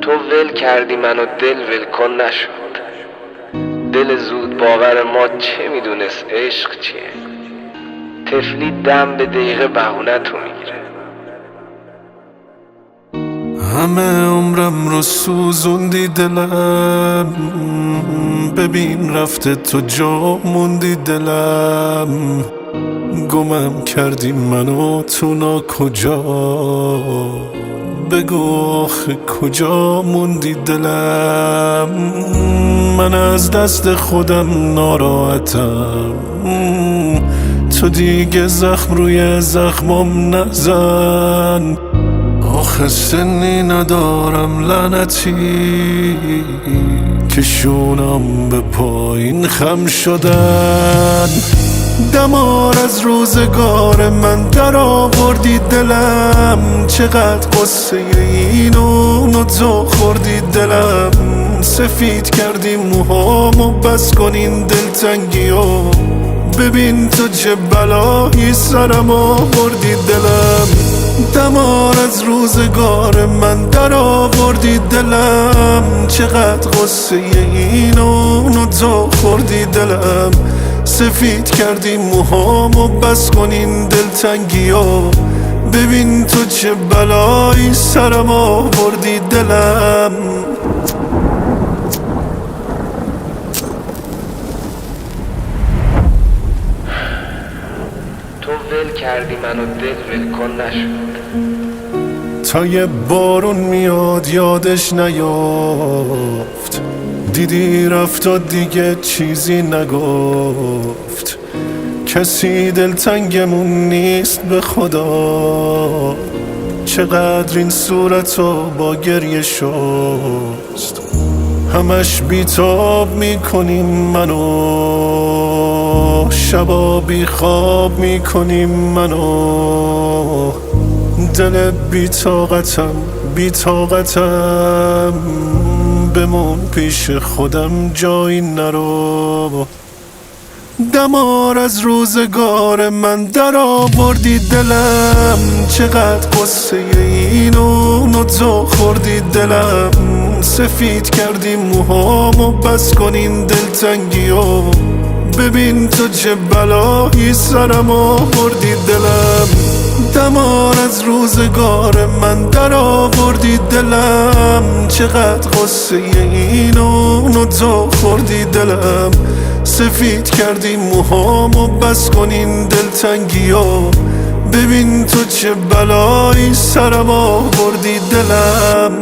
تو ول کردی منو دل ول کن نشد. دل زود باور ما چه میدونست عشق چیه. طفلی دم به دقیقه بهونه تو میگیره. همه عمرم رو سوزوندی دلم، ببین رفته تو جا موندی دلم. گمم کردی منو تو کجا، بگو آخه کجا موندی دلم. من از دست خودم ناراحتم، تو دیگه زخم روی زخمم نزن. آخه سنی ندارم لعنتی که شونم به پایین خم شدن. دمار از روزگار من در آوردی دلم، چقدر قصه اینو تو خوردی دلم. سفید کردی موهامو بس کن این دلتنگیو، ببین تو چه بلایی سرم آوردی دلم. دمار از روزگار من در آوردی دلم، چقدر قصه اینو تو خوردی دلم. سفید کردی موهامو بس کن این دلتنگیو، ببین تو چه بلایی سرم آوردی دلم. تو ول کردی منو دل ول کن نشد. تا یه بارون میاد یادش نیافت، دیدی رفت و دیگه چیزی نگفت. کسی دلتنگمون نیست به خدا، چقدر این صورتو با گریه شست. همش بیتاب میکنیم منو، شبا بی خواب میکنیم منو. دل بی‌طاقتم بمون پیش خودم جایی نرو. دمار از روزگار من در آوردی دلم، چقدر قصه اینو تو خوردی دلم. سفید کردی موهامو بس کن این دلتنگیو، ببین تو چه بلایی سرم آوردی دلم. دمار از روزگار من در آوردی دلم، چقدر قصه اینو تو خوردی دلم. سفید کردی موهامو بس کن این دلتنگیو، ببین تو چه بلایی سرم آوردی دلم.